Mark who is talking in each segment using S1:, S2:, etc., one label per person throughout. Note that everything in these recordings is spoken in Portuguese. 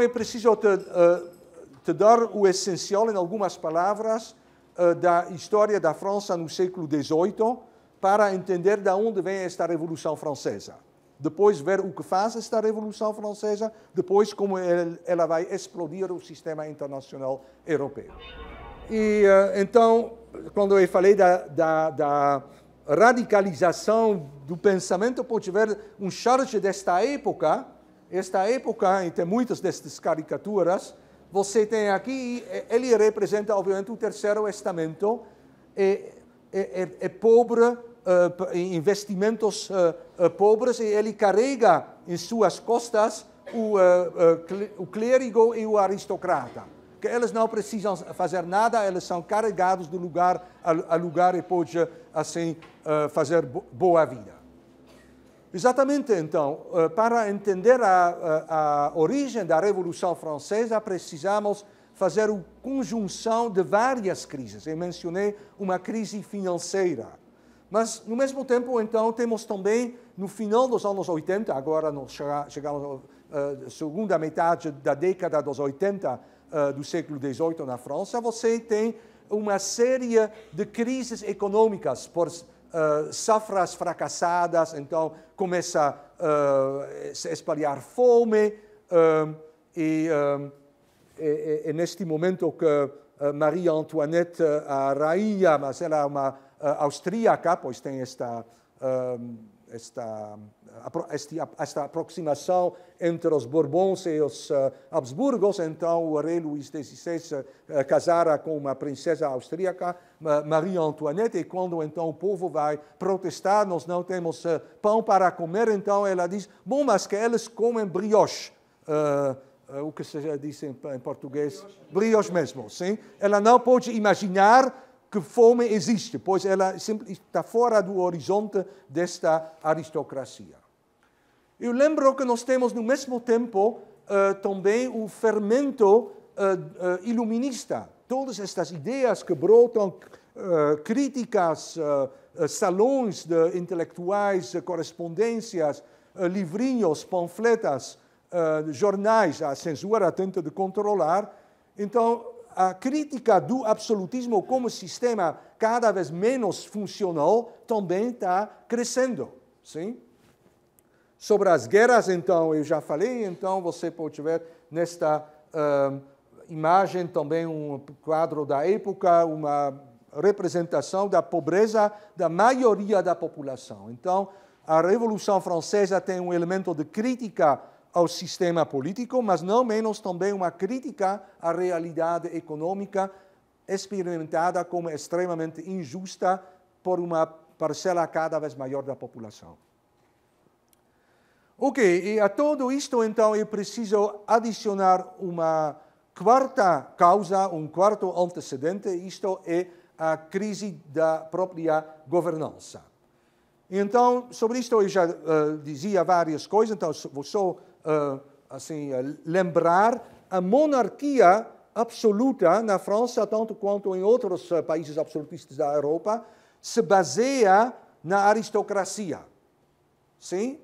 S1: eu preciso te dar o essencial, em algumas palavras, da história da França no século XVIII, para entender de onde vem esta Revolução Francesa. Depois ver o que faz esta Revolução Francesa, depois como ela vai explodir o sistema internacional europeu. E então, quando eu falei da radicalização do pensamento, pode ver um charge desta época. Esta época, e tem muitas destas caricaturas, você tem aqui, ele representa, obviamente, o Terceiro Estamento, é pobre, investimentos pobres, e ele carrega em suas costas o clérigo e o aristocrata, que eles não precisam fazer nada, eles são carregados de lugar a lugar e pode, assim, fazer boa vida. Exatamente, então, para entender a origem da Revolução Francesa, precisamos fazer a conjunção de várias crises. Eu mencionei uma crise financeira. Mas, no mesmo tempo, então, temos também, no final dos anos 80, agora nós chegamos à segunda metade da década dos 80 do século XVIII na França, você tem uma série de crises econômicas por safras fracassadas, então começa a se espalhar fome, e neste momento que Maria Antoinette, a rainha, mas ela é uma austríaca, pois tem esta aproximação entre os Bourbons e os Habsburgos, então o rei Luís XVI casara com uma princesa austríaca, Maria Antoinette, e quando então o povo vai protestar, nós não temos pão para comer, então ela diz, bom, mas que eles comem brioche. O que se diz em português? Brioche mesmo, sim? Ela não pode imaginar que fome existe, pois ela está fora do horizonte desta aristocracia. Eu lembro que nós temos, no mesmo tempo, também o fermento iluminista. Todas estas ideias que brotam, críticas, salões de intelectuais, correspondências, livrinhos, panfletas, jornais, a censura tenta de controlar. Então, a crítica do absolutismo como sistema cada vez menos funcional também está crescendo. Sim? Sobre as guerras, então, eu já falei, então você pode ver nesta imagem também um quadro da época, uma representação da pobreza da maioria da população. Então, a Revolução Francesa tem um elemento de crítica ao sistema político, mas não menos também uma crítica à realidade econômica experimentada como extremamente injusta por uma parcela cada vez maior da população. Ok, e a tudo isto, então, eu preciso adicionar uma quarta causa, um quarto antecedente, isto é a crise da própria governança. Então, sobre isto eu já dizia várias coisas, então vou só lembrar a monarquia absoluta na França, tanto quanto em outros países absolutistas da Europa, se baseia na aristocracia. Sim?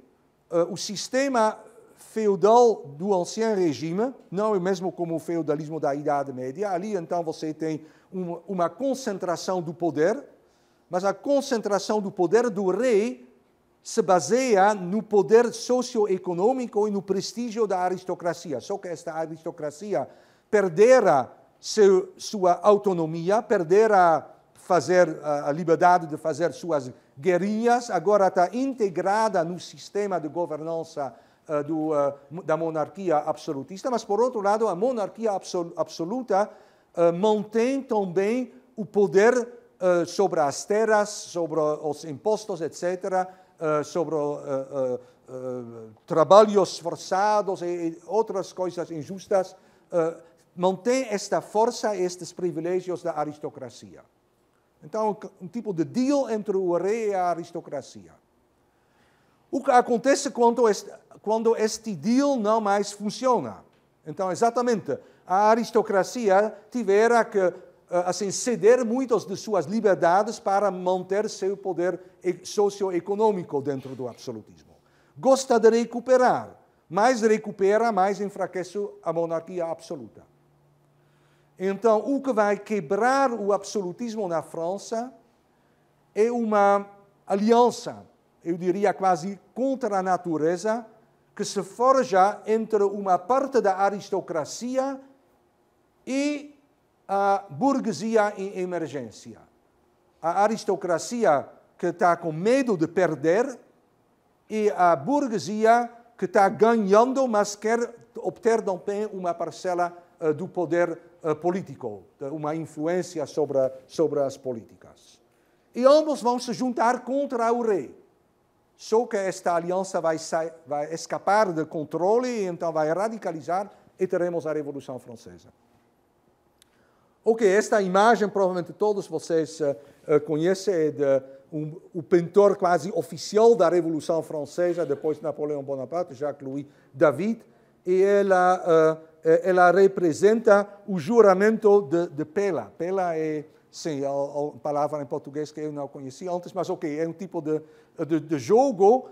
S1: O sistema feudal do Ancien Regime, não é o mesmo como o feudalismo da Idade Média. Ali, então, você tem uma concentração do poder, mas a concentração do poder do rei se baseia no poder socioeconômico e no prestígio da aristocracia. Só que esta aristocracia perdera sua autonomia, perdera a liberdade de fazer suas guerrinhas, agora está integrada no sistema de governança da monarquia absolutista, mas, por outro lado, a monarquia absoluta mantém também o poder sobre as terras, sobre os impostos, etc., sobre trabalhos forçados e outras coisas injustas, mantém esta força e estes privilégios da aristocracia. Então, um tipo de deal entre o rei e a aristocracia. O que acontece quando este deal não mais funciona? Então, exatamente, a aristocracia tivera que ceder muitas de suas liberdades para manter seu poder socioeconômico dentro do absolutismo. Gosta de recuperar, mais recupera, mais enfraquece a monarquia absoluta. Então, o que vai quebrar o absolutismo na França é uma aliança, eu diria quase contra a natureza, que se forja entre uma parte da aristocracia e a burguesia em emergência. A aristocracia que está com medo de perder e a burguesia que está ganhando, mas quer obter também uma parcela do poder político, uma influência sobre as políticas. E ambos vão se juntar contra o rei. Só que esta aliança vai escapar de controle e então vai radicalizar e teremos a Revolução Francesa. Ok, esta imagem provavelmente todos vocês conhecem, é o pintor quase oficial da Revolução Francesa, depois de Napoleão Bonaparte, Jacques-Louis David, e ela representa o juramento de Pella. Pella é, sim, a palavra em português que eu não conhecia antes, mas ok, é um tipo de jogo,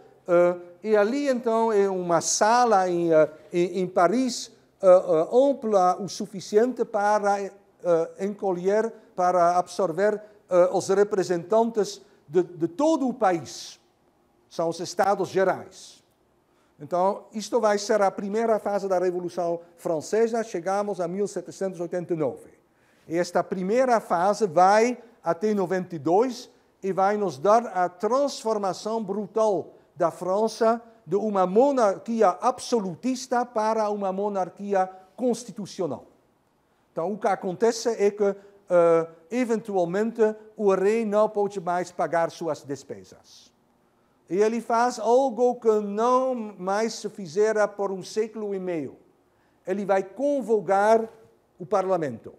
S1: e ali então é uma sala em Paris ampla o suficiente para encolher, para absorver os representantes de todo o país. São os Estados Gerais. Então, isto vai ser a primeira fase da Revolução Francesa, chegamos a 1789. E esta primeira fase vai até 92 e vai nos dar a transformação brutal da França de uma monarquia absolutista para uma monarquia constitucional. Então, o que acontece é que, eventualmente, o rei não pode mais pagar suas despesas. E ele faz algo que não mais se fizera por um século e meio. Ele vai convocar o parlamento.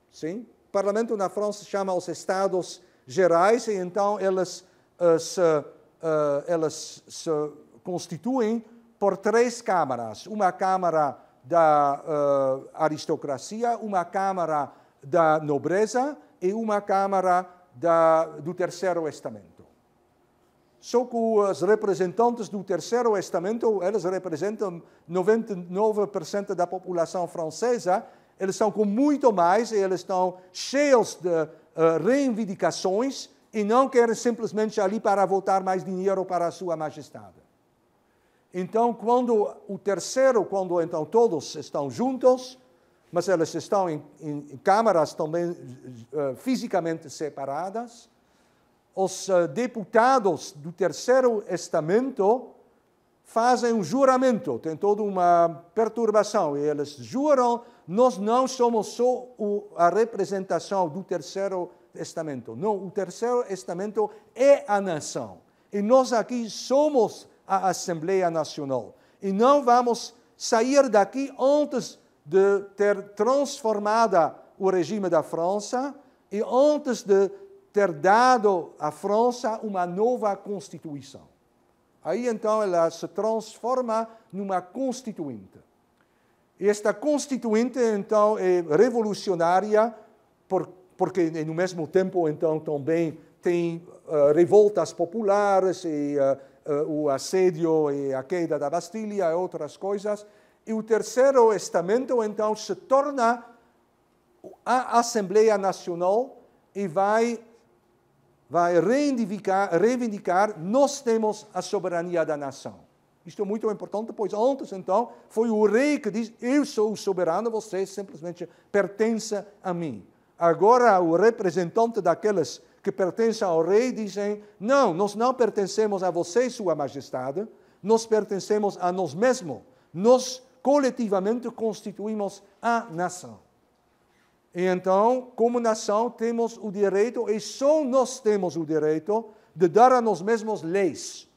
S1: Sim? O parlamento na França se chama os Estados Gerais, e então eles se constituem por 3 câmaras. Uma câmara da aristocracia, uma câmara da nobreza e uma câmara do terceiro estamento. Só que os representantes do terceiro estamento, eles representam 99% da população francesa, eles estão com muito mais e eles estão cheios de reivindicações e não querem simplesmente ali para votar mais dinheiro para a sua majestade. Então, quando então todos estão juntos, mas eles estão em câmaras também fisicamente separadas, os deputados do terceiro estamento fazem um juramento, tem toda uma perturbação, e eles juram: nós não somos só a representação do terceiro estamento, não, o terceiro estamento é a nação, e nós aqui somos a Assembleia Nacional, e não vamos sair daqui antes de ter transformado o regime da França e antes de ter dado à França uma nova Constituição. Aí então ela se transforma numa Constituinte. E esta Constituinte então é revolucionária porque no mesmo tempo então também tem revoltas populares e o assédio e a queda da Bastilha e outras coisas. E o terceiro estamento então se torna a Assembleia Nacional e vai reivindicar, nós temos a soberania da nação. Isto é muito importante, pois antes, então, foi o rei que diz: eu sou o soberano, você simplesmente pertence a mim. Agora, o representante daqueles que pertencem ao rei dizem: não, nós não pertencemos a você, sua majestade, nós pertencemos a nós mesmos. Nós, coletivamente, constituímos a nação. E então, como nação, temos o direito, e só nós temos o direito, de dar a nós mesmos leis.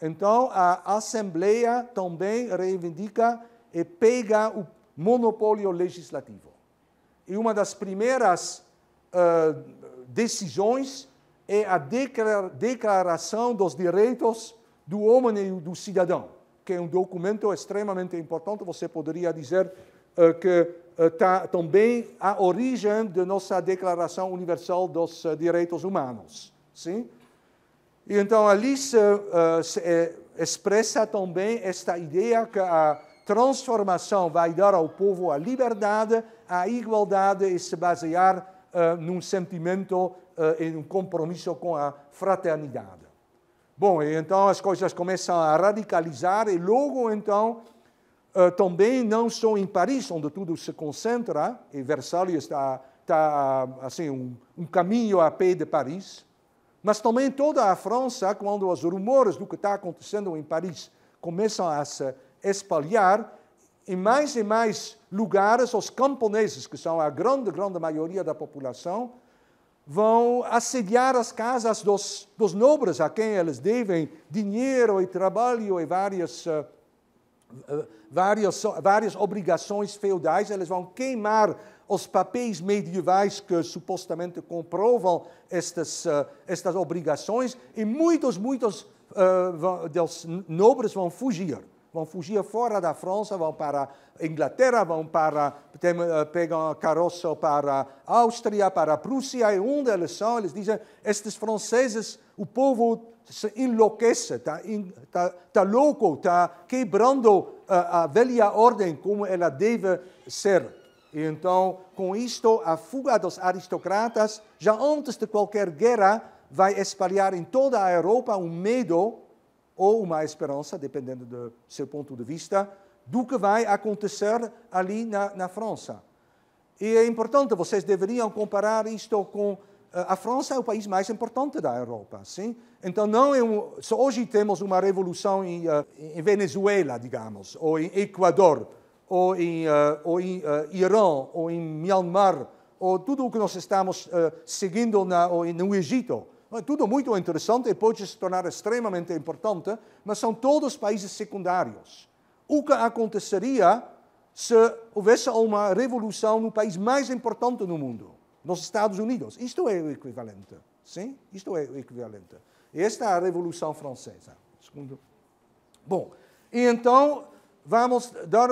S1: Então, a Assembleia também reivindica e pega o monopólio legislativo. E uma das primeiras decisões é a Declaração dos Direitos do Homem e do Cidadão, que é um documento extremamente importante. Você poderia dizer que está também a origem da nossa Declaração Universal dos Direitos Humanos. Sim? E então ali expressa também esta ideia que a transformação vai dar ao povo a liberdade, a igualdade e se basear num sentimento e num compromisso com a fraternidade. Bom, e então as coisas começam a radicalizar e logo então também não só em Paris, onde tudo se concentra, e Versalhes está assim, um caminho a pé de Paris, mas também toda a França, quando os rumores do que está acontecendo em Paris começam a se espalhar, em mais lugares, os camponeses, que são a grande maioria da população, vão assediar as casas dos nobres, a quem eles devem dinheiro e trabalho e várias obrigações feudais. Eles vão queimar os papéis medievais que supostamente comprovam estas obrigações e muitos dos nobres vão fugir fora da França, vão para a Inglaterra, pegam a carroça para a Áustria, para a Prússia, e onde eles são, eles dizem, estes franceses, o povo se enlouquece, está louco, está quebrando a velha ordem como ela deve ser. E então, com isto, a fuga dos aristocratas, já antes de qualquer guerra, vai espalhar em toda a Europa um medo ou uma esperança, dependendo do seu ponto de vista, do que vai acontecer ali na França. E é importante, vocês deveriam comparar isto com... A França é o país mais importante da Europa, sim? Então, não é se hoje temos uma revolução em Venezuela, digamos, ou em Equador, ou em Irã, ou em Myanmar, ou tudo o que nós estamos seguindo no Egito. É tudo muito interessante e pode se tornar extremamente importante, mas são todos países secundários. O que aconteceria se houvesse uma revolução no país mais importante do mundo, nos Estados Unidos? Isto é o equivalente. Sim? Isto é o equivalente. Esta é a Revolução Francesa. Segundo. Bom, e então vamos dar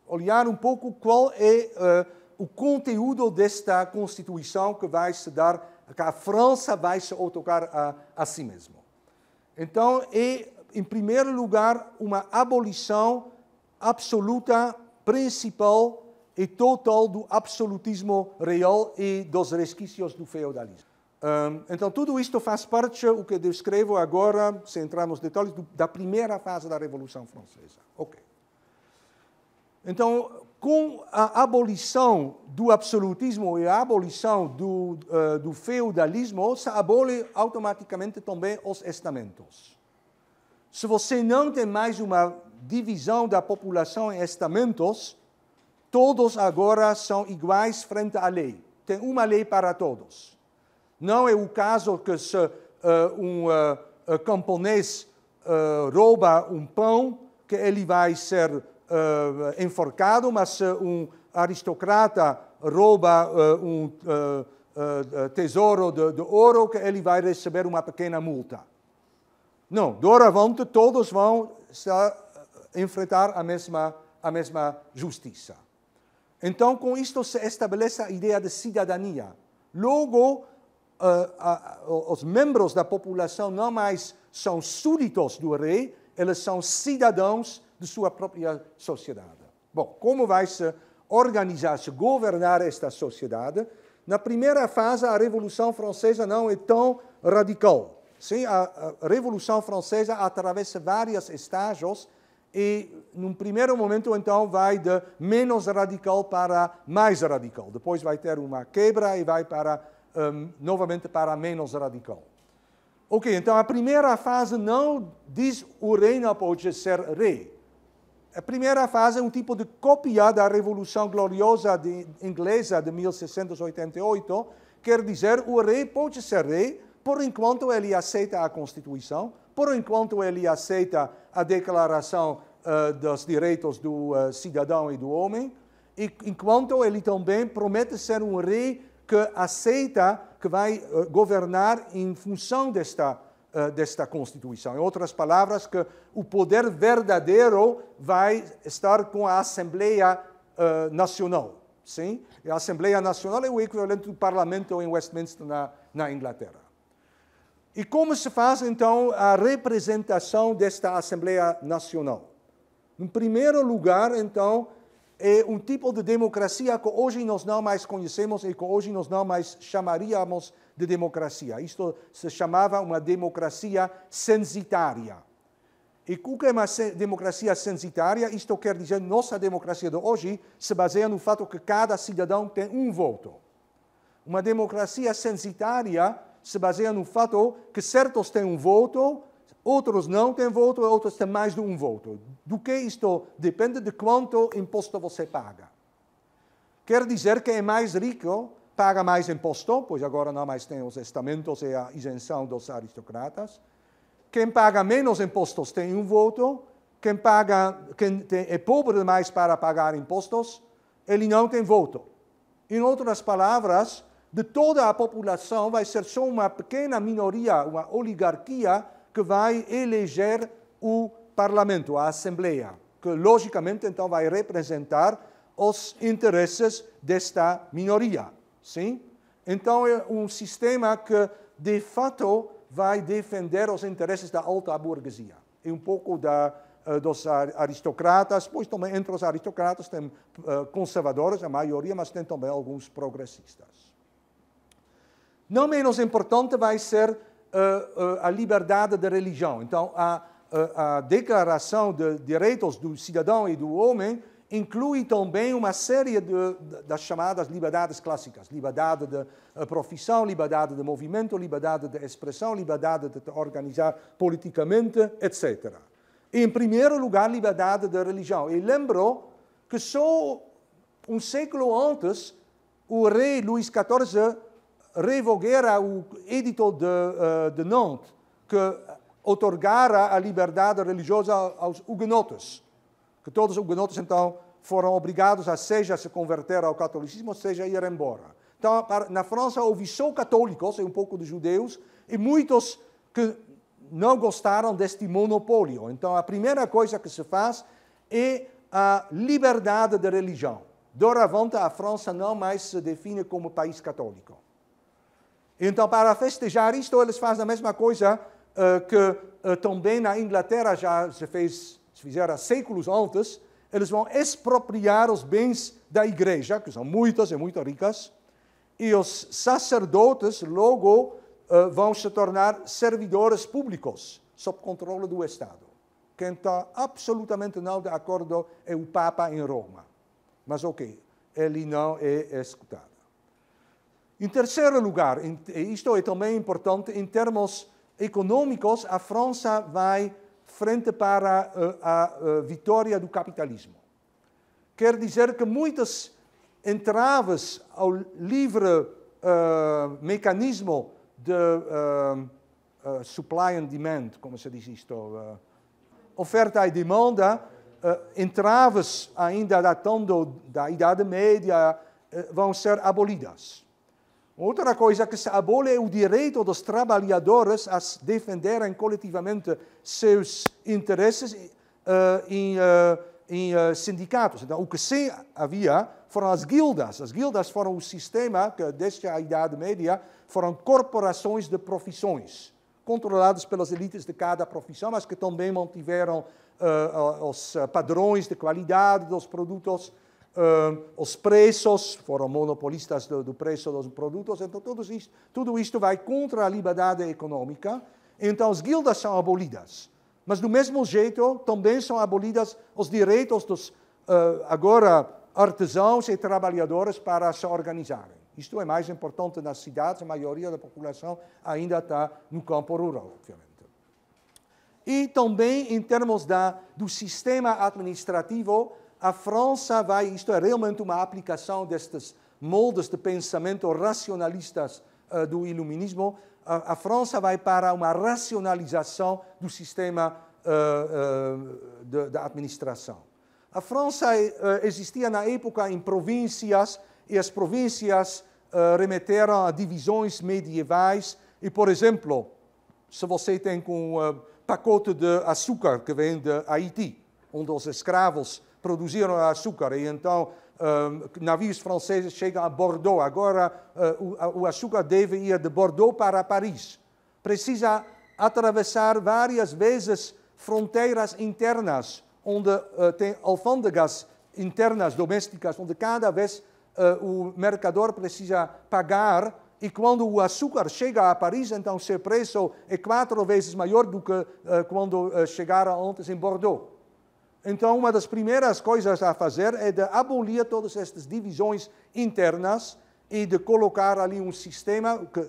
S1: olhar um pouco qual é o conteúdo desta Constituição que vai se dar, que a França vai se outorgar a si mesma. Então, é, em primeiro lugar, uma abolição absoluta, principal e total do absolutismo real e dos resquícios do feudalismo. Então, tudo isto faz parte, o que descrevo agora, se entrar nos detalhes, da primeira fase da Revolução Francesa. Ok. Então, com a abolição do absolutismo e a abolição do feudalismo, se abole automaticamente também os estamentos. Se você não tem mais uma divisão da população em estamentos, todos agora são iguais frente à lei. Tem uma lei para todos. Não é o caso que se um camponês rouba um pão, que ele vai ser enforcado, mas se um aristocrata rouba um tesouro de ouro, que ele vai receber uma pequena multa. Não, doravante todos vão enfrentar a mesma justiça. Então, com isto se estabelece a ideia de cidadania. Logo, os membros da população não mais são súditos do rei, eles são cidadãos de sua própria sociedade. Bom, como vai se organizar, se governar esta sociedade? Na primeira fase, a Revolução Francesa não é tão radical. Sim, a Revolução Francesa atravessa vários estágios e, num primeiro momento, então, vai de menos radical para mais radical. Depois vai ter uma quebra e vai novamente para menos radical. Ok, então a primeira fase não diz o rei não pode ser rei. A primeira fase é um tipo de cópia da Revolução Gloriosa inglesa de 1688, quer dizer, o rei pode ser rei, por enquanto ele aceita a Constituição, por enquanto ele aceita a Declaração dos Direitos do Cidadão e do Homem, e enquanto ele também promete ser um rei que aceita, que vai governar em função desta Constituição. Em outras palavras, que o poder verdadeiro vai estar com a Assembleia Nacional. Sim? A Assembleia Nacional é o equivalente do Parlamento em Westminster, na Inglaterra. E como se faz, então, a representação desta Assembleia Nacional? Em primeiro lugar, então, é um tipo de democracia que hoje nós não mais conhecemos e que hoje nós não mais chamaríamos de democracia. Isto se chamava uma democracia censitária. E o que é uma democracia censitária? Isto quer dizer que nossa democracia de hoje se baseia no fato que cada cidadão tem um voto. Uma democracia censitária se baseia no fato que certos têm um voto, outros não têm voto, outros têm mais de um voto. Do que isto depende de quanto imposto você paga. Quer dizer que é mais rico, paga mais imposto, pois agora não mais tem os estamentos e a isenção dos aristocratas. Quem paga menos impostos tem um voto, quem é pobre demais para pagar impostos, ele não tem voto. Em outras palavras, de toda a população vai ser só uma pequena minoria, uma oligarquia, que vai eleger o parlamento, a Assembleia, que logicamente então vai representar os interesses desta minoria. Sim? Então é um sistema que, de fato, vai defender os interesses da alta burguesia. E um pouco dos aristocratas, pois também entre os aristocratas tem conservadores, a maioria, mas tem também alguns progressistas. Não menos importante vai ser a liberdade de religião. Então, a Declaração de Direitos do Cidadão e do Homem inclui também uma série das chamadas liberdades clássicas. Liberdade de profissão, liberdade de movimento, liberdade de expressão, liberdade de organizar politicamente, etc. E, em primeiro lugar, liberdade de religião. E lembro que só um século antes, o rei Luís XIV revogara o edito de Nantes, que outorgara a liberdade religiosa aos huguenotes, que todos os huguenotes, então, foram obrigados a seja se converter ao catolicismo, seja ir embora. Então, na França, houve só católicos e um pouco de judeus, e muitos que não gostaram deste monopólio. Então, a primeira coisa que se faz é a liberdade de religião. Doravante, a França não mais se define como país católico. Então, para festejar isto, eles fazem a mesma coisa que também na Inglaterra já se fizeram séculos antes. Eles vão expropriar os bens da igreja, que são muitas e muito ricas, e os sacerdotes logo vão se tornar servidores públicos, sob controle do Estado. Quem está absolutamente não de acordo é o Papa em Roma. Mas, ok, ele não é escutado. Em terceiro lugar, e isto é também importante, em termos econômicos, a França vai frente para a vitória do capitalismo. Quer dizer que muitas entraves ao livre mecanismo de supply and demand, como se diz isto, oferta e demanda, entraves ainda datando da Idade Média, vão ser abolidas. Outra coisa que se abole é o direito dos trabalhadores a defenderem coletivamente seus interesses em sindicatos. Então, o que se havia foram as guildas. As guildas foram o sistema que, desde a Idade Média, foram corporações de profissões, controladas pelas elites de cada profissão, mas que também mantiveram os padrões de qualidade dos produtos. Os preços, foram monopolistas do preço dos produtos, então tudo isto vai contra a liberdade econômica, então as guildas são abolidas. Mas do mesmo jeito também são abolidas os direitos dos, agora, artesãos e trabalhadores para se organizarem. Isto é mais importante nas cidades, a maioria da população ainda está no campo rural, obviamente. E também em termos do sistema administrativo, a França vai, isto é realmente uma aplicação destes moldes de pensamento racionalistas do iluminismo, a França vai para uma racionalização do sistema da administração. A França existia na época em províncias, e as províncias remeteram a divisões medievais, e, por exemplo, se você tem um pacote de açúcar que vem de Haiti, onde os escravos produziram açúcar, e então navios franceses chegam a Bordeaux. Agora o açúcar deve ir de Bordeaux para Paris. precisa atravessar várias vezes fronteiras internas, onde tem alfândegas internas domésticas, onde cada vez o mercador precisa pagar, e quando o açúcar chega a Paris, então seu preço é 4 vezes maior do que quando chegara antes em Bordeaux. Então, uma das primeiras coisas a fazer é de abolir todas estas divisões internas e de colocar ali um sistema que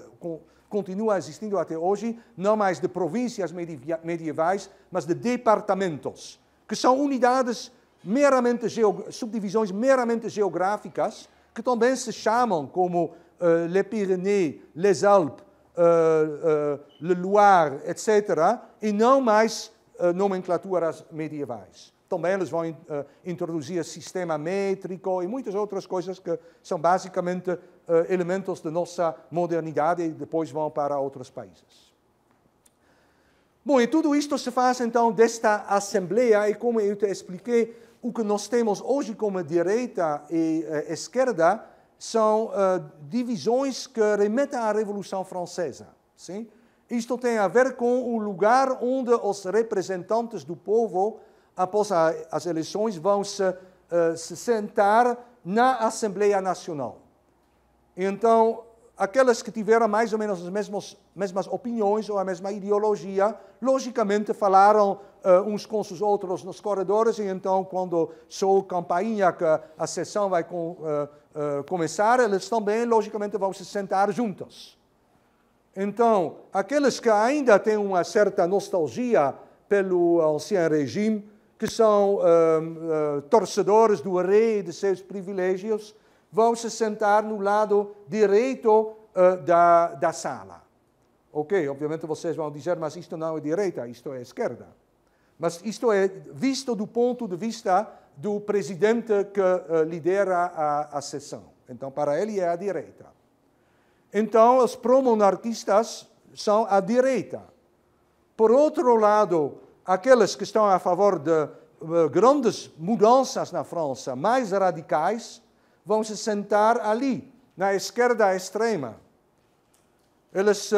S1: continua existindo até hoje, não mais de províncias medievais, mas de departamentos, que são unidades meramente, subdivisões meramente geográficas, que também se chamam como les Pyrénées, les Alpes, le Loire, etc., e não mais nomenclaturas medievais. Também eles vão introduzir sistema métrico e muitas outras coisas que são basicamente elementos da nossa modernidade e depois vão para outros países. Bom, e tudo isto se faz então desta Assembleia, e como eu te expliquei, o que nós temos hoje como direita e esquerda são divisões que remetem à Revolução Francesa. Sim? Isto tem a ver com o lugar onde os representantes do povo, após as eleições, vão se sentar na Assembleia Nacional. Então, aquelas que tiveram mais ou menos as mesmas opiniões ou a mesma ideologia, logicamente falaram uns com os outros nos corredores, e então, quando soou campainha que a sessão vai começar, eles também, logicamente, vão se sentar juntos. Então, aqueles que ainda têm uma certa nostalgia pelo ancien regime, que são torcedores do rei e de seus privilégios, vão se sentar no lado direito da sala. Ok, obviamente vocês vão dizer, mas isto não é direita, isto é esquerda. Mas isto é visto do ponto de vista do presidente que lidera a sessão. Então, para ele é a direita. Então, os pro-monarquistas são a direita. Por outro lado, aqueles que estão a favor de grandes mudanças na França, mais radicais, vão se sentar ali, na esquerda extrema. Eles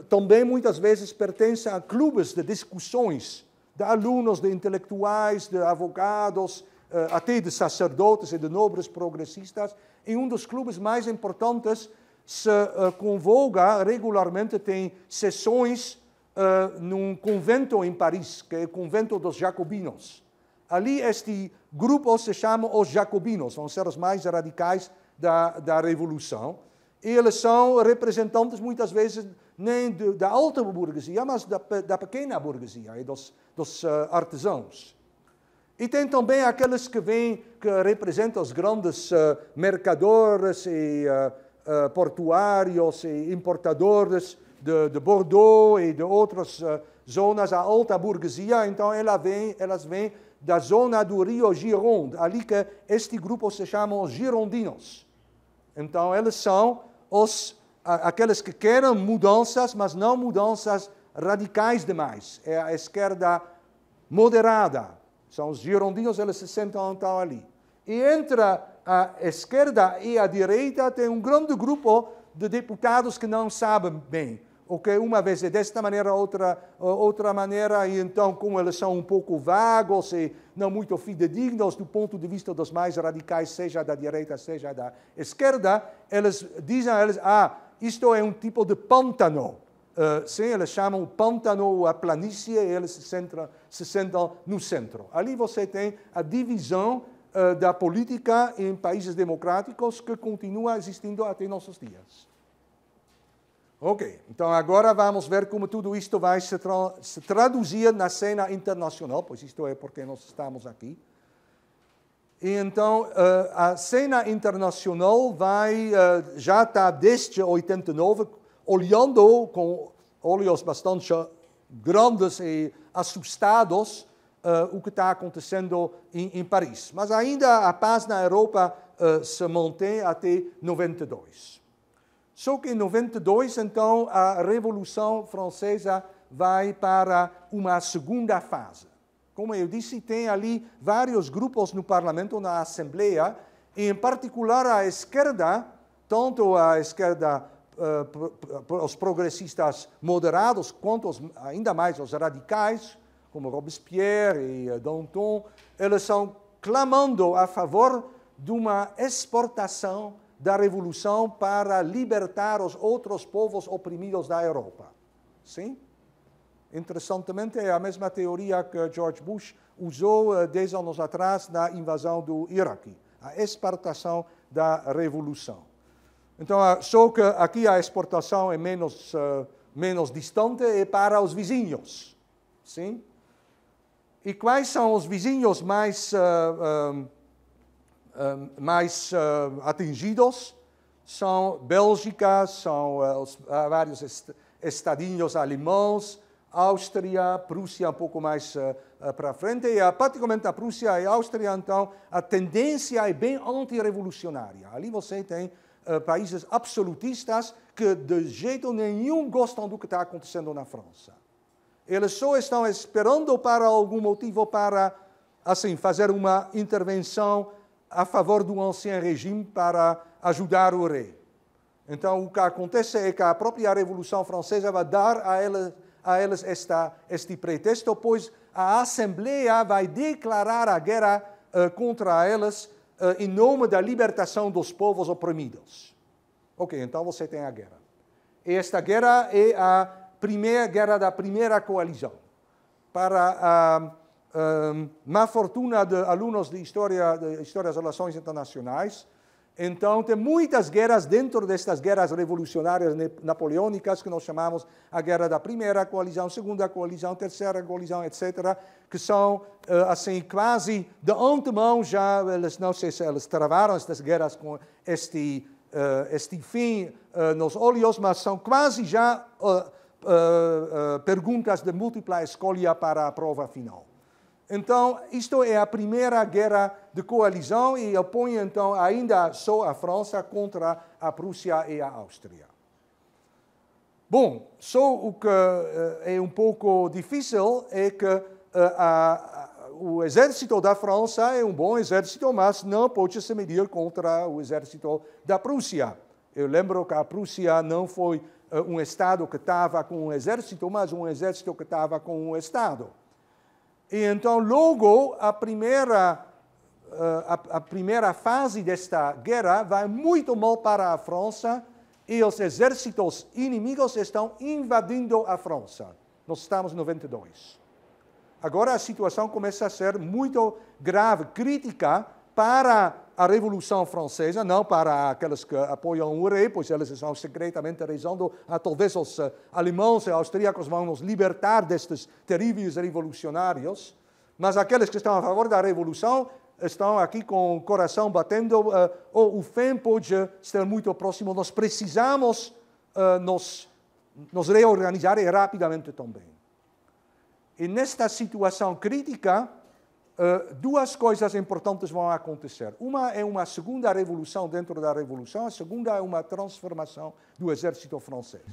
S1: também muitas vezes pertencem a clubes de discussões de alunos, de intelectuais, de advogados, até de sacerdotes e de nobres progressistas. E um dos clubes mais importantes se convoca regularmente, tem sessões num convento em Paris, que é o convento dos jacobinos. Ali este grupo se chama os jacobinos, vão ser os mais radicais da Revolução. E eles são representantes, muitas vezes, nem da alta burguesia, mas da pequena burguesia e dos artesãos. E tem também aqueles que representam os grandes mercadores e portuários e importadores de Bordeaux e de outras zonas, a alta burguesia. Então, elas vêm da zona do Rio Gironde, ali que este grupo se chama os girondinos. Então, eles são aqueles que querem mudanças, mas não mudanças radicais demais. É a esquerda moderada. São os girondinos, eles se sentam então ali. E entre a esquerda e a direita tem um grande grupo de deputados que não sabem bem. Okay? Uma vez é desta maneira, outra maneira, e então, como eles são um pouco vagos e não muito fidedignos do ponto de vista dos mais radicais, seja da direita, seja da esquerda, eles dizem a eles, isto é um tipo de pântano. Sim, eles chamam o pântano a planície e eles se sentam no centro. Ali você tem a divisão da política em países democráticos que continua existindo até nossos dias. Ok, então agora vamos ver como tudo isto vai se traduzir na cena internacional, pois isto é porque nós estamos aqui. E então, a cena internacional já está desde 89, olhando com olhos bastante grandes e assustados o que está acontecendo em Paris. Mas ainda a paz na Europa se mantém até 92. Só que em 92, então, a Revolução Francesa vai para uma segunda fase. Como eu disse, tem ali vários grupos no Parlamento, na Assembleia, e em particular a esquerda, tanto a esquerda os progressistas moderados, quanto ainda mais os radicais, como Robespierre e Danton, eles estão clamando a favor de uma exportação da revolução para libertar os outros povos oprimidos da Europa. Sim? Interessantemente, é a mesma teoria que George Bush usou 10 anos atrás na invasão do Iraque, a exportação da revolução. Então, só que aqui a exportação é menos distante, é para os vizinhos. Sim? E quais são os vizinhos mais atingidos? São Bélgica, são vários estadinhos alemães, Áustria, Prússia um pouco mais para frente, e particularmente a Prússia e a Áustria, então, a tendência é bem antirrevolucionária. Ali você tem países absolutistas que de jeito nenhum gostam do que está acontecendo na França. Eles só estão esperando para algum motivo para, assim, fazer uma intervenção a favor do ancien regime para ajudar o rei. Então, o que acontece é que a própria Revolução Francesa vai dar a eles este pretexto, pois a Assembleia vai declarar a guerra contra eles em nome da libertação dos povos oprimidos. Ok, então você tem a guerra. E esta guerra é a guerra da primeira coalizão. Para a má fortuna de alunos de História das Relações Internacionais, então tem muitas guerras dentro destas guerras revolucionárias napoleônicas, que nós chamamos a guerra da primeira coalizão, segunda coalizão, terceira coalizão, etc., que são, assim, quase de antemão já, não sei se eles travaram estas guerras com este fim nos olhos, mas são quase já perguntas de múltipla escolha para a prova final. Então, isto é a primeira guerra de coalizão e opõe, então, ainda só a França contra a Prússia e a Áustria. Bom, só o que é um pouco difícil é que o exército da França é um bom exército, mas não pode se medir contra o exército da Prússia. Eu lembro que a Prússia não foi um Estado que estava com um exército, mas um exército que estava com um Estado. E então, logo, a primeira fase desta guerra vai muito mal para a França e os exércitos inimigos estão invadindo a França. Nós estamos em 92. Agora a situação começa a ser muito grave, crítica para a Revolução Francesa, não para aqueles que apoiam o rei, pois eles estão secretamente rezando, talvez os alemães e austríacos vão nos libertar destes terríveis revolucionários, mas aqueles que estão a favor da Revolução estão aqui com o coração batendo, o fim pode estar muito próximo, nós precisamos nos reorganizar e rapidamente também. E nesta situação crítica, duas coisas importantes vão acontecer. Uma é uma segunda revolução dentro da revolução, a segunda é uma transformação do exército francês.